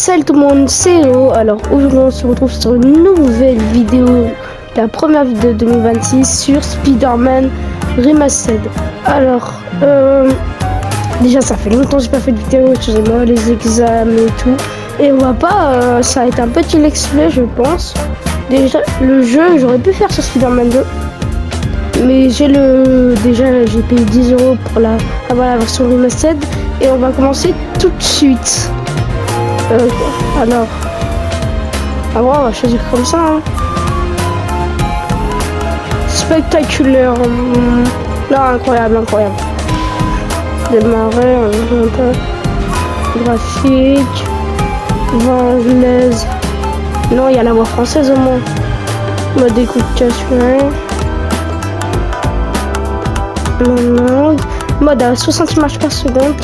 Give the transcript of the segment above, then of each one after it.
Salut tout le monde, c'est Hello. Alors aujourd'hui on se retrouve sur une nouvelle vidéo, la première vidéo de 2026 sur Spider-Man Remastered. Alors déjà ça fait longtemps que j'ai pas fait de vidéo, excusez-moi, les examens et tout. Et on va pas, ça va être un petit let's play je pense. Déjà le jeu j'aurais pu faire sur Spider-Man 2. Mais j'ai payé 10 € pour avoir la version Remastered. Et on va commencer tout de suite. Alors, on va choisir comme ça. Hein. Spectaculaire. Là, incroyable. Démarrer, un peu. Graphique. Anglaise. Non, il y a la voix française au moins. Mode écoutation. Mode à 60 images par seconde.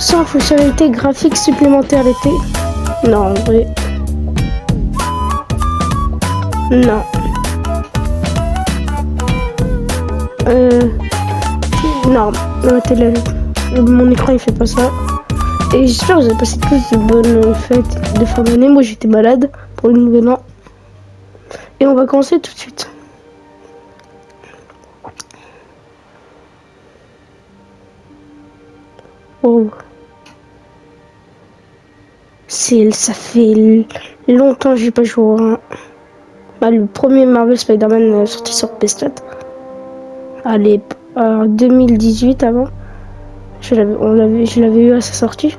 Sans fonctionnalité graphique supplémentaire l'été. Non, en vrai. Non. Non. Mon écran il fait pas ça. Et j'espère que vous avez passé tous de bonnes fêtes de fin d'année. Moi j'étais malade pour le nouvel an. Et on va commencer tout de suite. Oh. Ça fait longtemps que j'ai pas joué. Le premier Marvel Spider-Man sorti sur PS4. Allez, en 2018 avant. Je l'avais eu à sa sortie.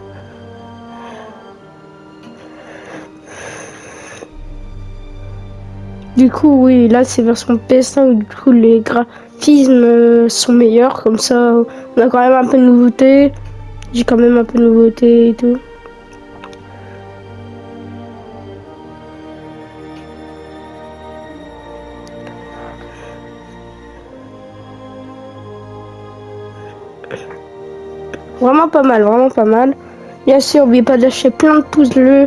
Du coup, oui, là c'est version PS1 où du coup les graphismes sont meilleurs. Comme ça, on a quand même un peu de nouveauté. J'ai quand même un peu de nouveauté et tout. Vraiment pas mal. Bien sûr, n'oubliez pas de lâcher plein de pouces bleus.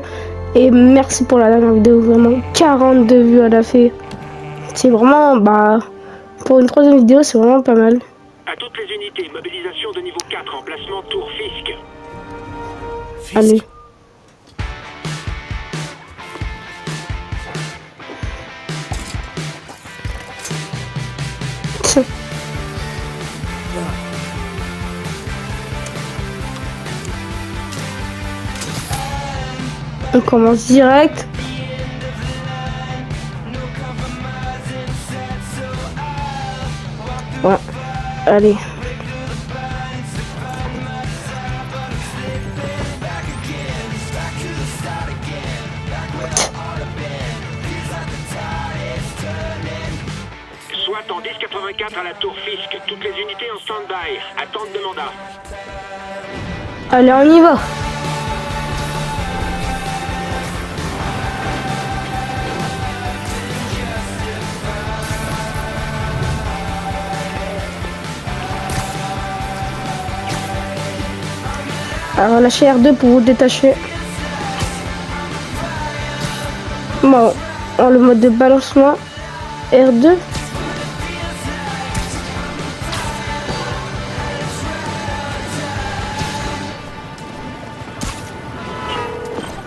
Et merci pour la dernière vidéo, vraiment 42 vues elle a fait. C'est vraiment, pour une troisième vidéo, c'est vraiment pas mal. À toutes les unités, mobilisation de niveau 4, emplacement Tour Fisk. Allez. On commence direct. Ouais, allez. Soit en 1084 à la Tour Fisk, toutes les unités en stand-by, attente de mandat. Allez, on y va. Alors lâchez R2 pour vous détacher. Bon, en le mode de balancement, R2.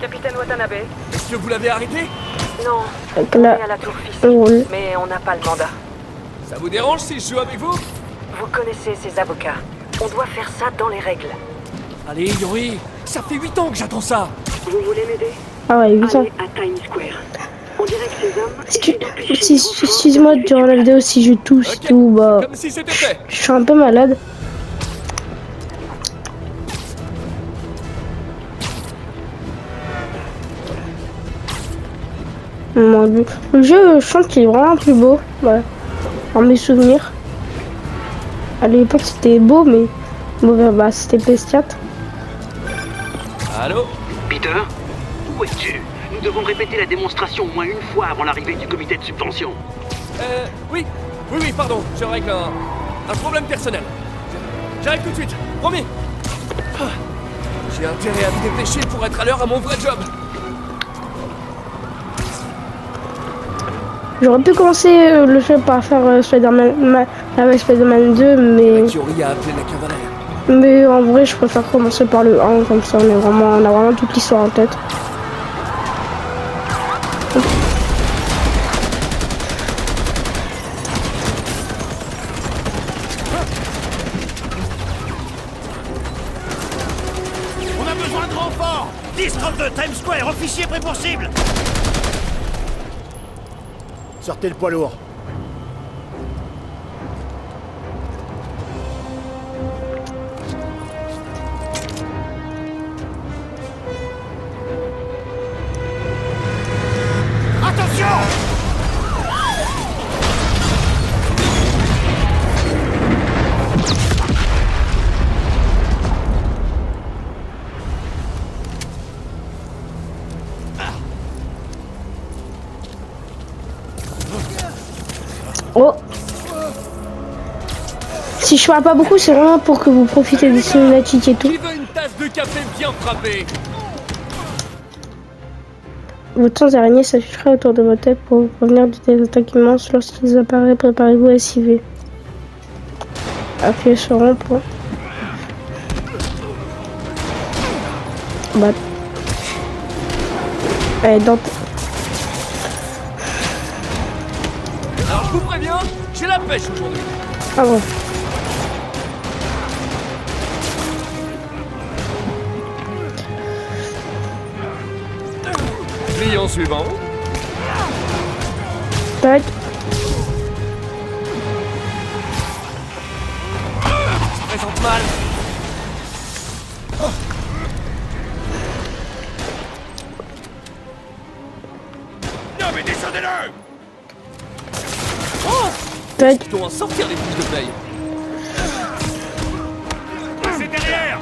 Capitaine Watanabe. Est-ce que vous l'avez arrêté? Non, Donc on là, est à la tour Fisk, on roule. mais on n'a pas le mandat. Ça vous dérange si je joue avec vous? Vous connaissez ces avocats. On doit faire ça dans les règles. Allez, Yuri, ça fait 8 ans que j'attends ça. Vous voulez m'aider? Ah ouais, 8 ans. Allez à Times Square. On dirait que ces hommes... Excuse-moi durant la vidéo si je tousse Ok, tout, comme si c'était fait. je suis un peu malade. Le jeu, je pense qu'il est vraiment plus beau, voilà, en mes souvenirs. À l'époque c'était beau, mais bon, c'était PS4. Allô? Peter, où es-tu? Nous devons répéter la démonstration au moins une fois avant l'arrivée du comité de subvention. Oui, pardon, je règle un problème personnel. J'arrive tout de suite, promis. J'ai intérêt à me dépêcher pour être à l'heure à mon vrai job. J'aurais pu commencer le jeu par faire Spider-Man 2, mais... Yuri a appelé la cavalerie. Mais en vrai, je préfère commencer par le 1, comme ça on a vraiment toute l'histoire en tête. 10-32, Times Square, officier prêt pour cible. Sortez le poids lourd. Attention! Oh. Si je parle pas beaucoup, c'est vraiment pour que vous profitez des cinématiques et tout. Qui veut une tasse de café bien frappée? Vos temps araignées s'afficheraient autour de votre tête pour vous prévenir des attaques immenses. Lorsqu'ils apparaissent, préparez-vous à esquiver. Appuyez sur rond pour... Bah... Allez, dans... Alors je vous préviens, j'ai la pêche aujourd'hui. Ah bon. Client suivant. Tac. Se présente mal. Non mais descendez-le! Tac. Ils doivent en sortir les fiches de paye. C'est derrière!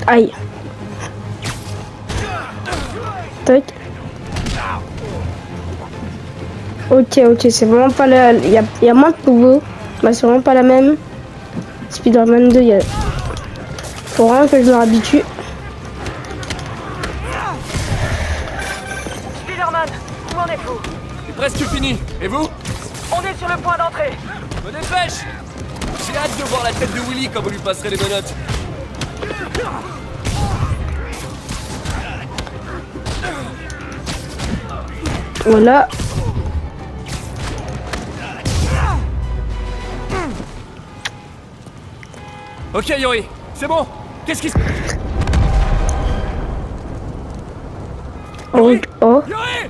Aïe. Tac. Ok, c'est vraiment pas la... Il y a moins de nouveaux. Bah, c'est vraiment pas la même. Spider-Man 2, il y a... Faut vraiment que je me habitue. Spider-Man, où en êtes-vous? C'est presque fini. Et vous? On est sur le point d'entrée. Me dépêche. J'ai hâte de voir la tête de Willy quand vous lui passerez les menottes. Voilà. Ok Yori, c'est bon. Qu'est-ce qui se... Oh, oh. Yori!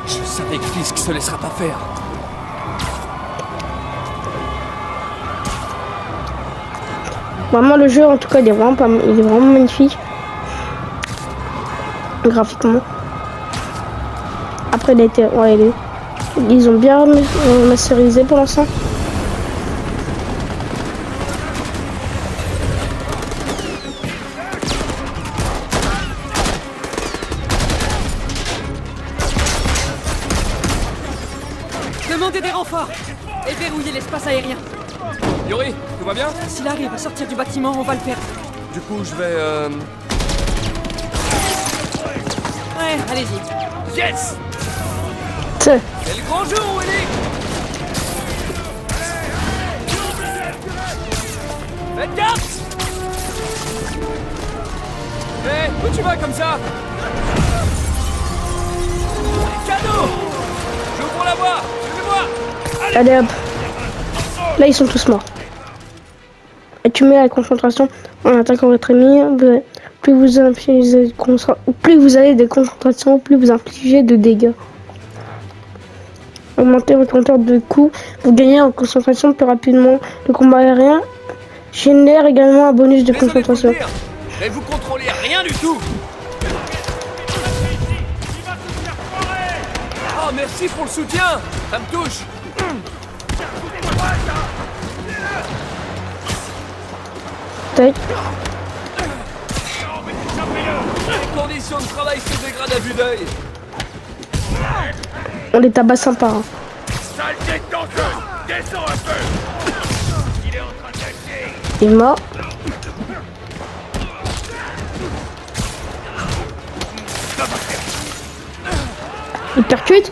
Je savais que Fisk se laissera pas faire. Vraiment, le jeu, en tout cas, il est vraiment, pas... il est vraiment magnifique. Graphiquement. Après, il a été... Ouais, ils ont bien masterisé pour l'instant. Demandez des renforts et verrouillez l'espace aérien. Yori, tout va bien? S'il arrive à sortir du bâtiment, on va le perdre. Du coup, je vais Ouais, allez-y. Yes! C'est... C'est le grand jour, Willy! Faites gaffe! Hé, où tu vas comme ça? Cadeau! J'ouvre la voie! Suivez-moi! Allez hop. Là, ils sont tous morts. Et tu mets la concentration en attaquant votre ennemi. Plus vous avez des concentrations, plus vous infligez de dégâts. Augmentez votre compteur de coups. Vous gagnez en concentration plus rapidement. Le combat aérien génère également un bonus de Désolé concentration. de vous le dire, mais vous contrôlez rien du tout! Oh, merci pour le soutien! Ça me touche! Tac. Les conditions de travail se dégradent à vue d'œil! On les tabasse sympa. Hein. Saleté de danseuse! Descends un peu! Il est en train de lâcher! Il est mort. Il percute.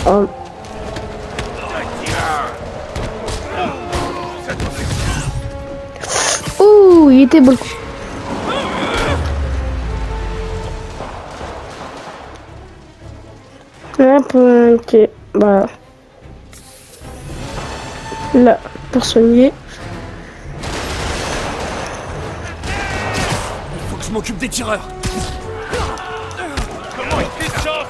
Oh. Ouh, il était beau. Ok, bah. là pour soigner. Faut que je m'occupe des tireurs. Comment il fait ça?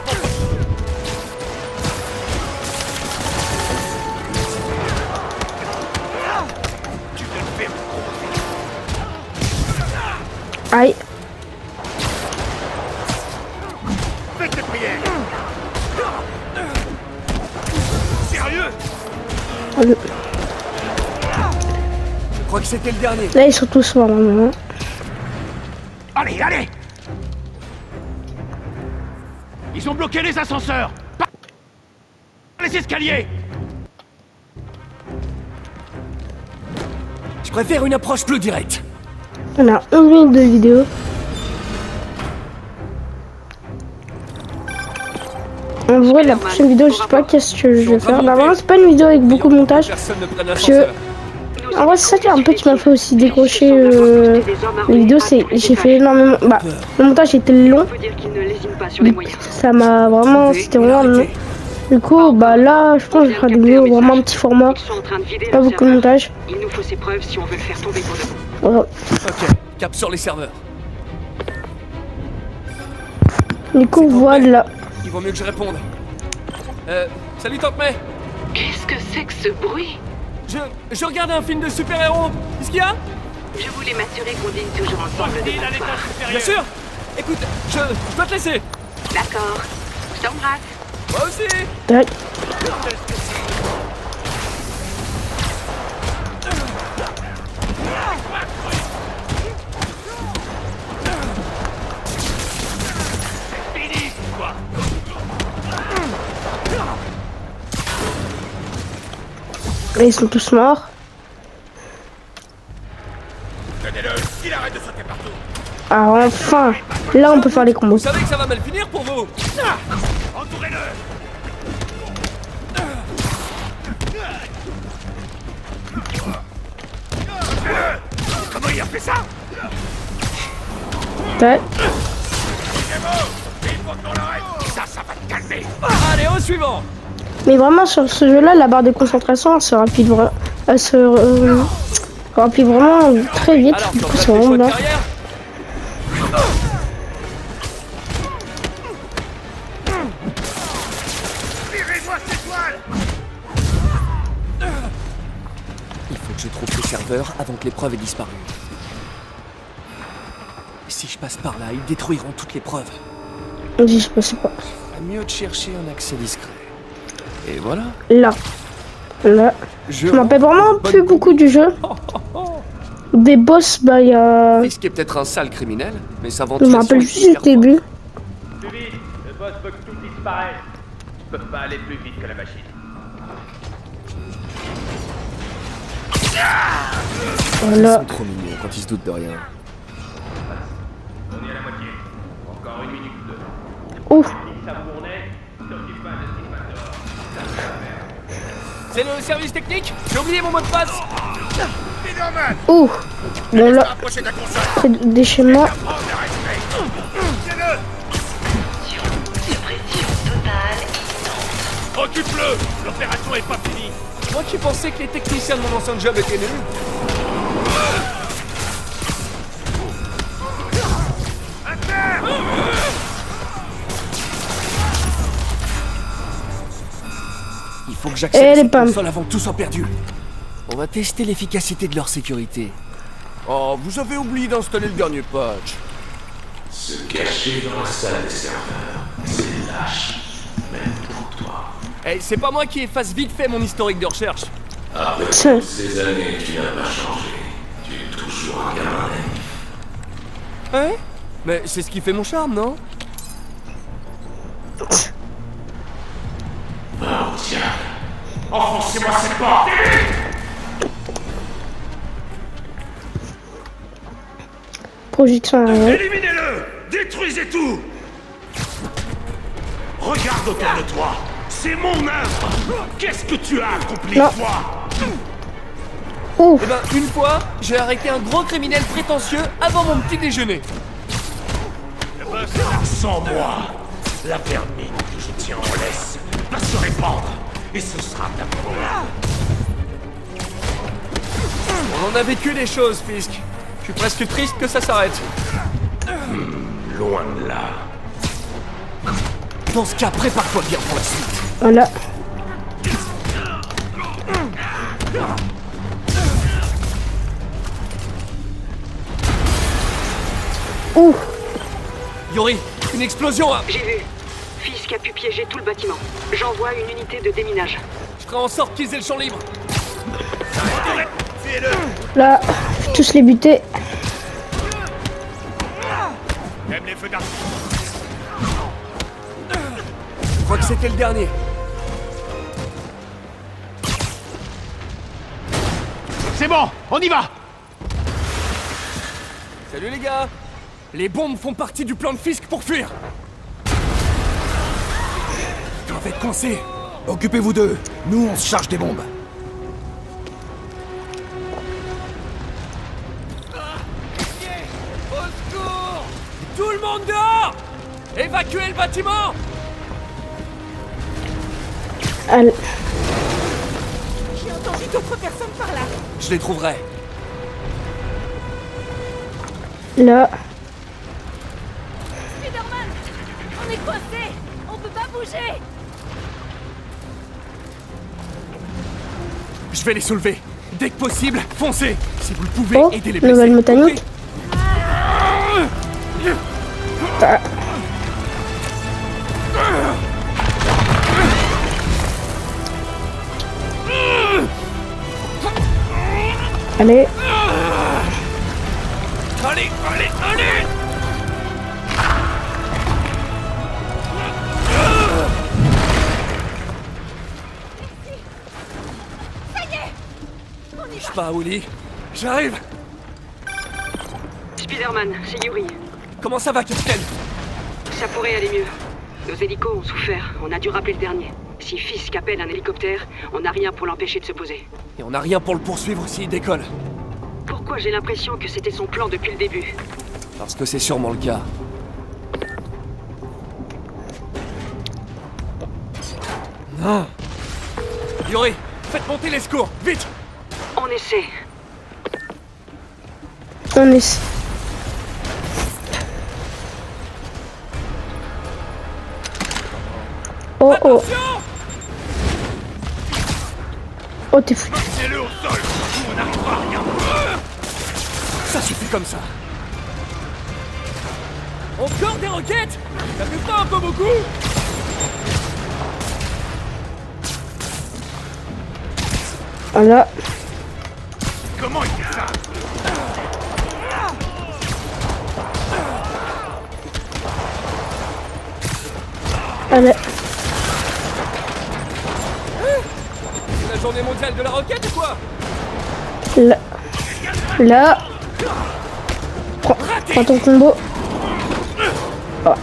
Tu te le fais. Aïe. Fais tes prières. Sérieux? Le- Je crois que c'était le dernier. Là ils sont tous morts maintenant. Allez, allez! Ils ont bloqué les ascenseurs! Par les escaliers! Je préfère une approche plus directe. On a 11 minutes de vidéo. En vrai, la prochaine vidéo, je sais pas qu'est-ce que je vais faire. Normalement, c'est pas une vidéo avec beaucoup de montage. Personne ne prenne Parce que, l'ascenseur. en vrai, c'est ça qui a un peu qui m'a fait aussi décrocher les vidéos. C'est j'ai fait énormément. Bah, le montage était long. On peut dire qu'il ne lésine pas sur les moyens. Ça m'a vraiment. C'était vraiment long. Du coup, bah là, je pense que je ferai des vidéos vraiment un petit format. Ils sont en train de vider Pas leur beaucoup de serveur. montage. Il nous faut ces preuves si on veut le faire tomber pour de bon. Voilà. Ok, cap sur les serveurs. Du coup, voilà. Il vaut mieux que je réponde. Salut Tante May. Qu'est-ce que c'est que ce bruit? Je regarde un film de super-héros. Qu'est-ce qu'il y a? Je voulais m'assurer qu'on dîne toujours ensemble Sortez à demain soir. l'étage supérieur! Bien sûr. Écoute, je dois te laisser. D'accord. Je t'embrasse. Moi aussi. Tac. Fini, quoi! Là, ils sont tous morts. Tenez-le! Il arrête de sauter partout! Ah, enfin. Là, on peut faire les combos. Vous savez que ça va mal finir pour vous. Entourez-le! Comment il a fait ça? Tac. Il faut qu'on l'arrête! Ça va te calmer! Allez, au suivant. Mais vraiment, sur ce jeu-là, la barre de concentration, elle se remplit vraiment très vite. Alors, Du t'en coup, as c'est des vraiment choix de bien. carrière. Tirez-moi cette toile! Il faut que je trouve ces serveurs avant que les preuves aient disparu. Si je passe par là, ils détruiront toutes les preuves. Je sais pas. Mieux de chercher un accès discret. Et voilà. Là. Là. Je m'en rappelle vraiment plus beaucoup du jeu. Des boss, bah, il y a. Fisk est peut-être un sale criminel, mais sa Je ventilation me rappelle est juste du hyper début. Plus vite! Le boss veut que tout disparaisse! Ils peuvent pas aller plus vite que la machine. forte. Voilà. Ils sont trop mignons quand ils se doutent de rien. On est à la moitié. Encore une minute ou deux. Ouf. Si ça tournait, t'occupe pas de Stigmator. C'est le service technique. J'ai oublié mon mot de passe. Spider-Man! Ouf. Bon, là, Approchez de la console! c'est du déchaînement. Prends le respect! Tiens-le! Occupe-le! L'opération est pas finie! Moi qui pensais que les techniciens de mon ancien job étaient nuls. Il faut que Et j'accède les cette pommes. console avant que tout soit perdu. On va tester l'efficacité de leur sécurité. Oh, vous avez oublié d'installer le dernier patch. Se cacher dans la salle des serveurs, c'est lâche, même pour toi. Eh, c'est pas moi qui efface vite fait mon historique de recherche. Après Tiens. toutes ces années, tu n'as pas changé. Tu es toujours un gamin naïf. Hein? Mais c'est ce qui fait mon charme, non? Va au diable. Enfoncez-moi cette porte! Projection arrière. Éliminez-le! Détruisez tout! Regarde autour de toi! C'est mon œuvre! Qu'est-ce que tu as accompli, Non. toi? Ouf. Eh ben, une fois, j'ai arrêté un gros criminel prétentieux avant mon petit déjeuner. Sans moi, la vermine que je tiens en laisse va se répandre, et ce sera ta faute. On a vécu des choses, Fisk. Je suis presque triste que ça s'arrête. Loin de là. Dans ce cas, prépare-toi bien pour la suite. Voilà. Ouh. Yuri, une explosion a... J'ai vu. Fisk a pu piéger tout le bâtiment. J'envoie une unité de déminage. Je ferai en sorte qu'ils aient le champ libre. Là, faut tous les buter. Même les feux d'artifice. Je crois que c'était le dernier. C'est bon, on y va. Salut les gars. Les bombes font partie du plan de Fisk pour fuir. Ils doivent être coincés. Occupez-vous d'eux. Nous, on se charge des bombes. Au secours! Tout le monde dehors! Évacuez le bâtiment! Allez. J'ai entendu d'autres personnes par là. Je les trouverai. Là. Spider-Man, on est coincés. On peut pas bouger. Je vais les soulever. Dès que possible, foncez! Si vous le pouvez, Oh, aidez les blessés. nouvelle mécanique. Ah. Allez. Allez, allez, allez! Je pars, Willy. J'arrive! Spider-Man, c'est Yuri. Comment ça va, capitaine? Ça pourrait aller mieux. Nos hélicos ont souffert. On a dû rappeler le dernier. Si Fisk appelle un hélicoptère, on n'a rien pour l'empêcher de se poser. Et on n'a rien pour le poursuivre s'il décolle. Pourquoi j'ai l'impression que c'était son plan depuis le début? Parce que c'est sûrement le cas. Non! Yuri, faites monter les secours, vite! On essaie. On est. Oh oh. Attention! Oh, t'es fou. Mettez-le au sol. Nous, on n'arrivera à rien. Ça suffit comme ça. Encore des roquettes? Ça fait pas un peu beaucoup? Voilà. Comment il fait ça? Allez. C'est la journée mondiale de la roquette ou quoi? Là. Là. Prends ton combo. Oh.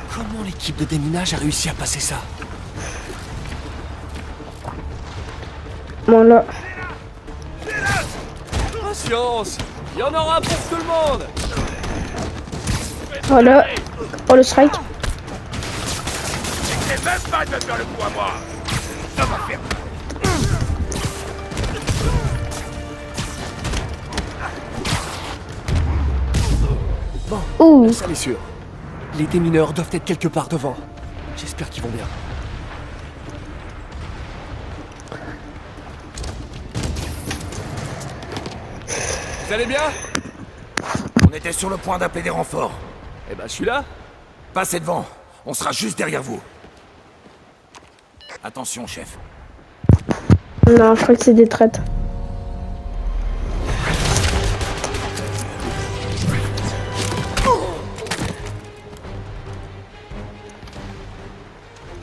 Comment l'équipe de déminage a réussi à passer ça? Voilà. Patience! Il y en aura pour tout le monde! Voilà. Oh, le strike. C'est même pas de me faire le coup à moi. Ça va faire. Ouh. Ça l'est sûr. Les démineurs doivent être quelque part devant. J'espère qu'ils vont bien. Vous allez bien? On était sur le point d'appeler des renforts. Eh ben, je suis là. Passez devant. On sera juste derrière vous. Attention, chef. Non, je crois que c'est des traites.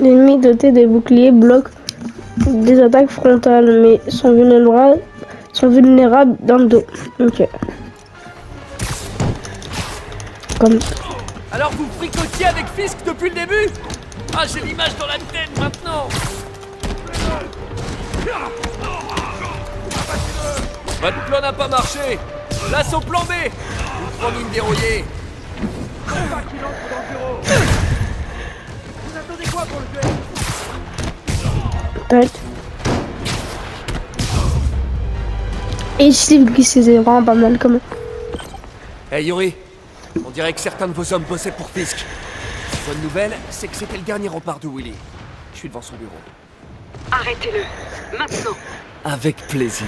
L'ennemi doté des boucliers bloque des attaques frontales, mais sont vulnérables dans le dos. Ok. Comme... Alors vous fricotiez avec Fisk depuis le début? Ah, j'ai l'image dans la tête maintenant. Votre plan n'a pas marché. Place au plan B. Vous prenez une dérouillée. Vous attendez quoi pour le tuer? Tac. Et Steve qui c'est vraiment pas mal quand même. Hey Yuri, on dirait que certains de vos hommes bossaient pour Fisk. La bonne nouvelle, c'est que c'était le dernier rempart de Willy. Je suis devant son bureau. Arrêtez-le. Maintenant. Avec plaisir.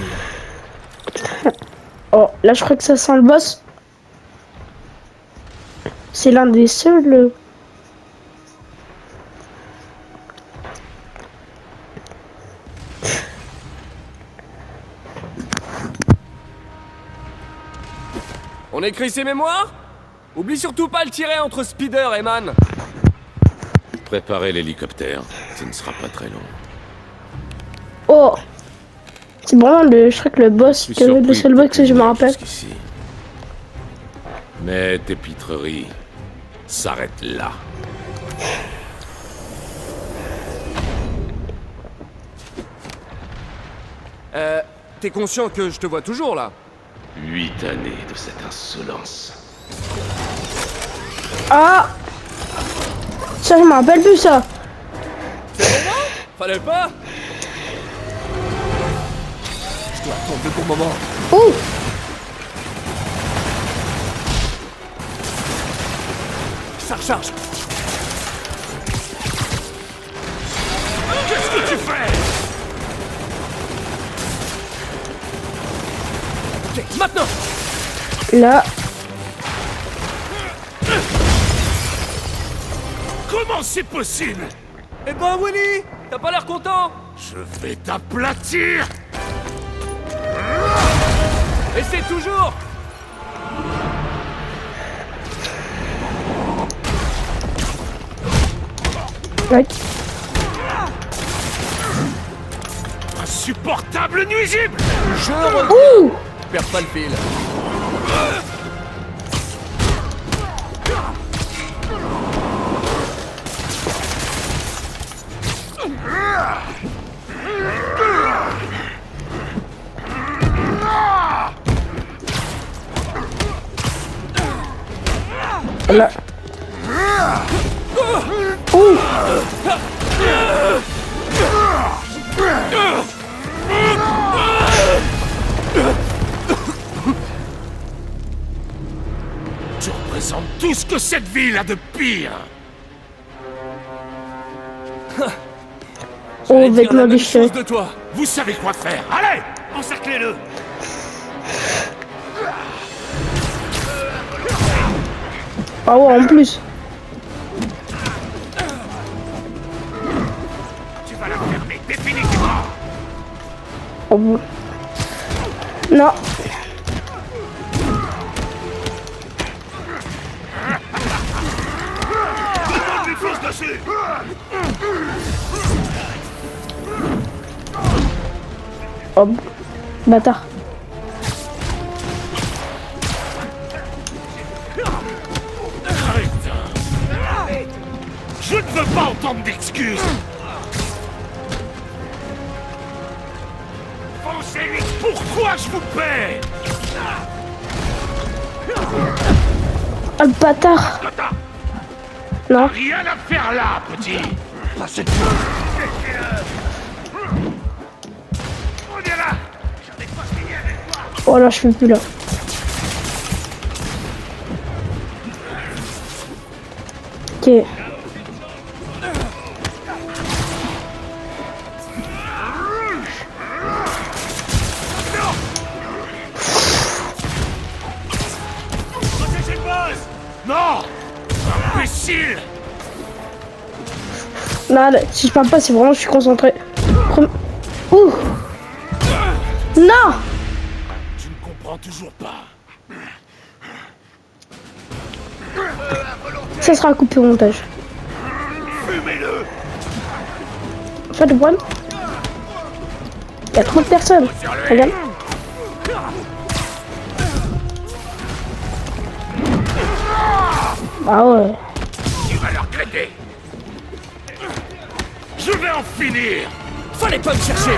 Oh, là je crois que ça sent le boss. C'est l'un des seuls. On écrit ses mémoires? Oublie surtout pas le tirer entre Spider et Man. Préparez l'hélicoptère, ce ne sera pas très long. Oh, c'est vraiment je crois que le boss, Je suis le surpris seul que boss que je me t'aies rappelle. jusqu'ici. Mais tes pitreries s'arrêtent là. T'es conscient que je te vois toujours là? 8 années de cette insolence. Ah, ça je me rappelle plus ça. Fallait pas? Je dois attendre le bon moment. Ouh, Ça recharge. Qu'est-ce que tu fais? Ok, maintenant. là, Comment c'est possible? Eh ben Willy, t'as pas l'air content? Je vais t'aplatir! Essaie toujours. ouais. Insupportable nuisible! Je reviens. Ouh, Perds pas le fil. là. Ouh, Tu représentes tout ce que cette ville a de pire! oh, J'allais dire la vêtements même déchirés. chose de toi. Vous savez quoi faire! Allez! Encerclez-le! Ah ouais, en plus. Tu vas la fermer définitivement! Oh, bon. Non. On lui fonce dessus! Oh, bâtard. Crétin! Je ne veux pas entendre d'excuses! Pensez-lui pourquoi je vous paie! Ah, le bâtard. Tata, Non. rien à faire là, petit! Pas cette On est là! J'en ai pas fini avec toi! Oh là, je suis plus là. Ok. Protégez le boss! Non! Imbécile! Non, là, si je parle pas, c'est vraiment je suis concentré. Ouh. Non. Tu ne comprends toujours pas. Ça sera coupé au montage. Fumez-le! Pas de one. Il y a trop de personnes. Regarde. Ah ouais. Tu vas le regretter! Je vais en finir! Fallait pas me chercher.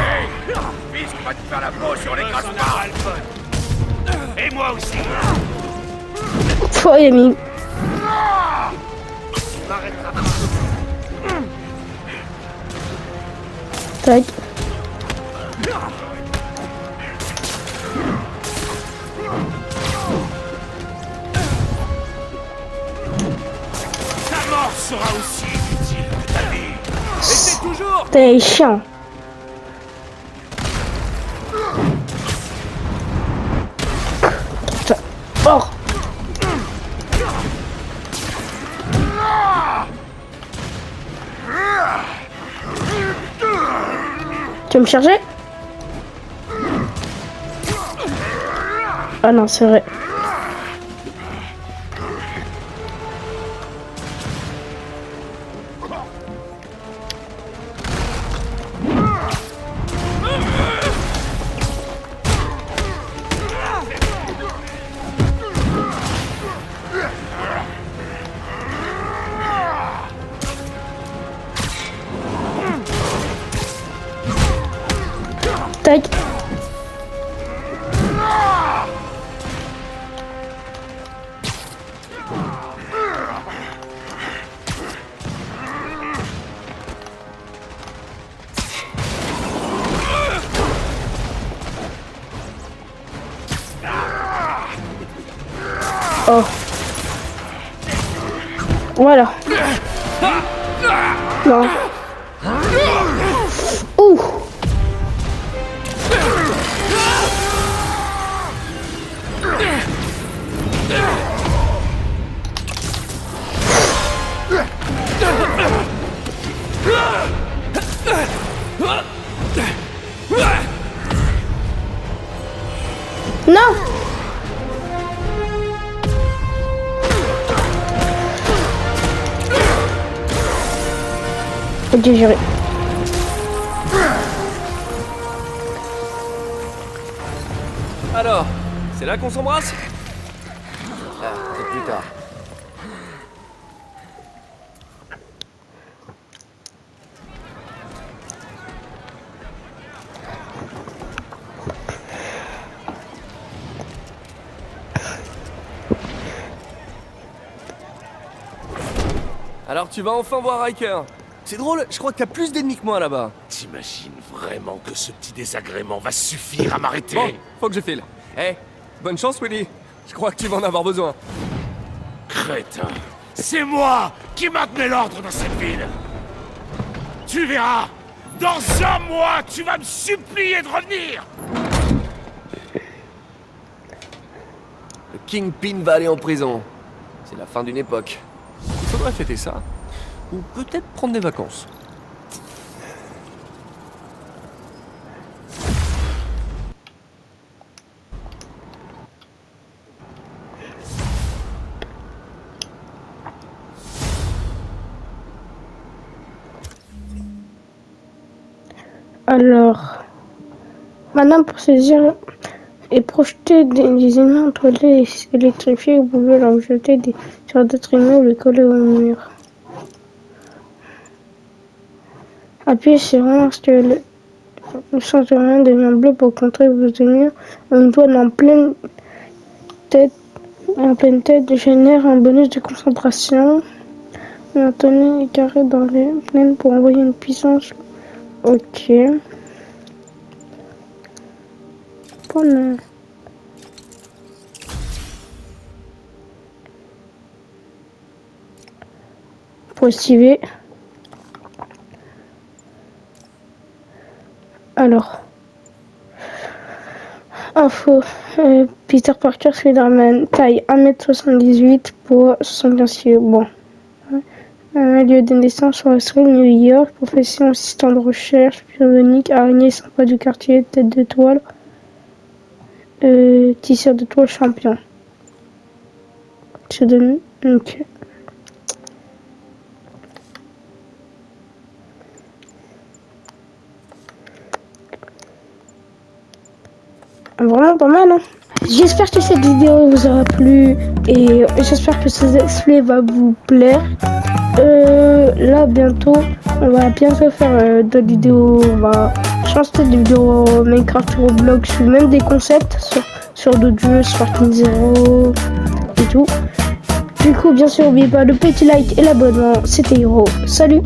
Fisk va te faire la peau sur les grasses. Et moi aussi! Oh, Yami. Tac. Ta mort sera aussi utile que ta vie. Et c'est toujours... T'es chiant. Oh. Tu veux me charger? Ah non, c'est vrai. Tac. Oh. Voilà. Non. Ouh. Non. Ok, géré. Alors, c'est là qu'on s'embrasse? Ah, peut-être plus tard. Alors tu vas enfin voir Riker. C'est drôle, je crois que t'as plus d'ennemis que moi là-bas. T'imagines vraiment que ce petit désagrément va suffire à m'arrêter? Bon, faut que je file. Eh, bonne chance Willy. Je crois que tu vas en avoir besoin. Crétin, c'est moi qui maintenais l'ordre dans cette ville. Tu verras, dans un mois, tu vas me supplier de revenir. Le Kingpin va aller en prison. C'est la fin d'une époque. Il faudrait fêter ça. Ou peut-être prendre des vacances. Alors, maintenant pour saisir et projeter des ennemis entre les électrifiés, vous pouvez leur jeter sur d'autres immeubles et coller au mur. Appuyez sur 1 lorsque le centre rien devient bleu pour contrer vos ennemis. Une douane en pleine tête génère un bonus de concentration. Maintenez les carrés dans les plaines pour envoyer une puissance. Ok. Bon. Pour activer. Alors. Info. Peter Parker, Spider-Man. Taille 1m78 pour 75 kg. Bon. Lieu de naissance sur la New York. Profession assistant de recherche. Bionique. Araignée sympa du quartier. Tête de toile. Tisseur de toile champion. Je donne. Ok. Vraiment pas mal, hein. J'espère que cette vidéo vous aura plu et j'espère que ce display va vous plaire. Là bientôt, on va bientôt faire d'autres vidéos. On va changer de vidéos Minecraft, Roblox, ou même des concepts sur d'autres jeux, Sparking Zero et tout. Du coup, bien sûr, n'oubliez pas le petit like et l'abonnement. C'était Hero. Salut!